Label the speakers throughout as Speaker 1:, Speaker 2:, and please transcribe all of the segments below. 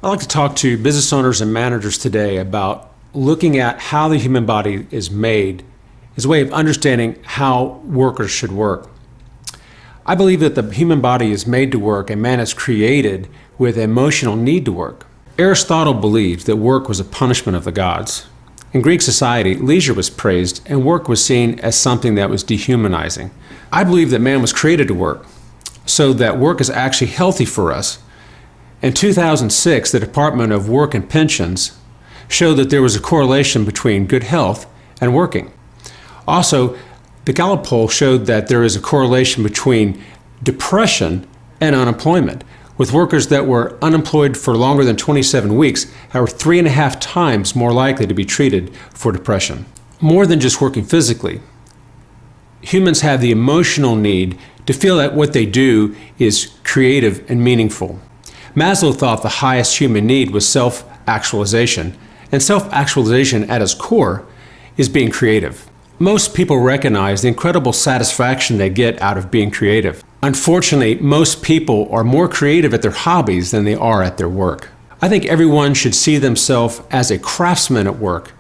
Speaker 1: I'd like to talk to business owners and managers today about looking at how the human body is made as a way of understanding how workers should work. I believe that the human body is made to work and man is created with emotional need to work. Aristotle believed that work was a punishment of the gods. In Greek society, leisure was praised and work was seen as something that was dehumanizing. I believe that man was created to work, so that work is actually healthy for us. In 2006, the Department of Work and Pensions showed that there was a correlation between good health and working. Also, the Gallup poll showed that there is a correlation between depression and unemployment, with workers that were unemployed for longer than 27 weeks are 3.5 times more likely to be treated for depression. More than just working physically, humans have the emotional need to feel that what they do is creative and meaningful. Maslow thought the highest human need was self-actualization, and self-actualization at its core is being creative. Most people recognize the incredible satisfaction they get out of being creative. Unfortunately, most people are more creative at their hobbies than they are at their work. I think everyone should see themselves as a craftsman at work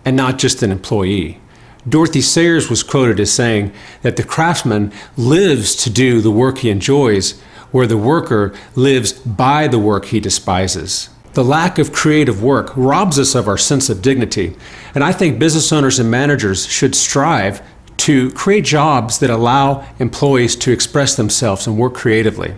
Speaker 1: and not just an employee. Dorothy Sayers was quoted as saying that the craftsman lives to do the work he enjoys, where the worker lives by the work he despises. The lack of creative work robs us of our sense of dignity, and I think business owners and managers should strive to create jobs that allow employees to express themselves and work creatively.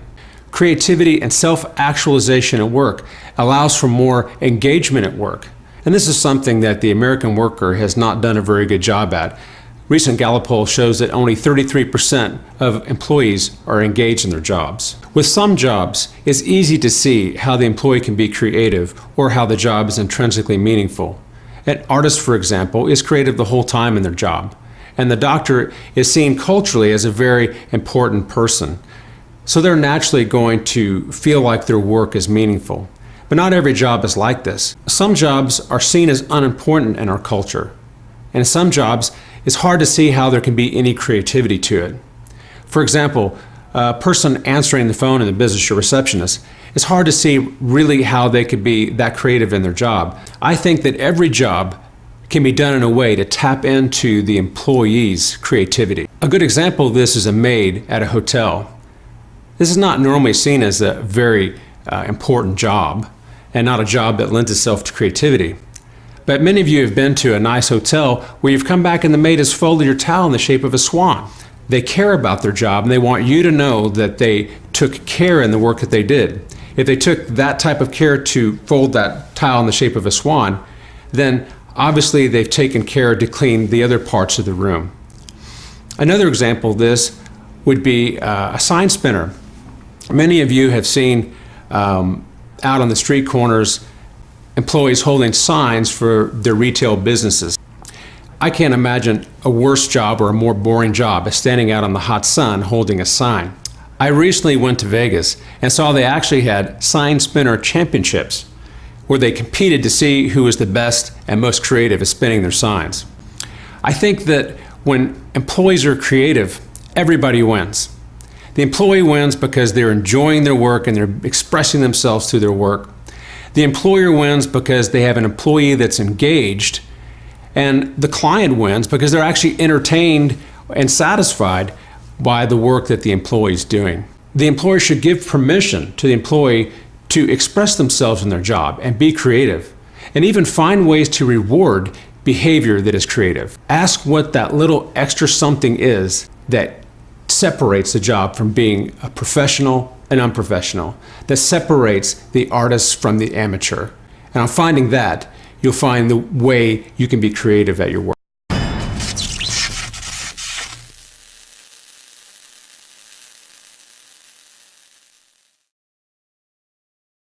Speaker 1: Creativity and self-actualization at work allows for more engagement at work, and this is something that the American worker has not done a very good job at. Recent Gallup poll shows that only 33% of employees are engaged in their jobs. With some jobs, it's easy to see how the employee can be creative or how the job is intrinsically meaningful. An artist, for example, is creative the whole time in their job, and the doctor is seen culturally as a very important person. So they're naturally going to feel like their work is meaningful. But not every job is like this. Some jobs are seen as unimportant in our culture, and some jobs it's hard to see how there can be any creativity to it. For example, a person answering the phone in the business, your receptionist, it's hard to see really how they could be that creative in their job. I think that every job can be done in a way to tap into the employee's creativity. A good example of this is a maid at a hotel. This is not normally seen as a very important job and not a job that lends itself to creativity. But many of you have been to a nice hotel where you've come back and the maid has folded your towel in the shape of a swan. They care about their job and they want you to know that they took care in the work that they did. If they took that type of care to fold that towel in the shape of a swan, then obviously they've taken care to clean the other parts of the room. Another example of this would be a sign spinner. Many of you have seen out on the street corners employees holding signs for their retail businesses. I can't imagine a worse job or a more boring job as standing out in the hot sun holding a sign. I recently went to Vegas and saw they actually had sign spinner championships where they competed to see who was the best and most creative at spinning their signs. I think that when employees are creative, everybody wins. The employee wins because they're enjoying their work and they're expressing themselves through their work. The employer wins because they have an employee that's engaged, and the client wins because they're actually entertained and satisfied by the work that the employee is doing. The employer should give permission to the employee to express themselves in their job and be creative, and even find ways to reward behavior that is creative. Ask what that little extra something is that separates the job from being a professional and unprofessional, that separates the artist from the amateur. And on finding that, you'll find the way you can be creative at your work.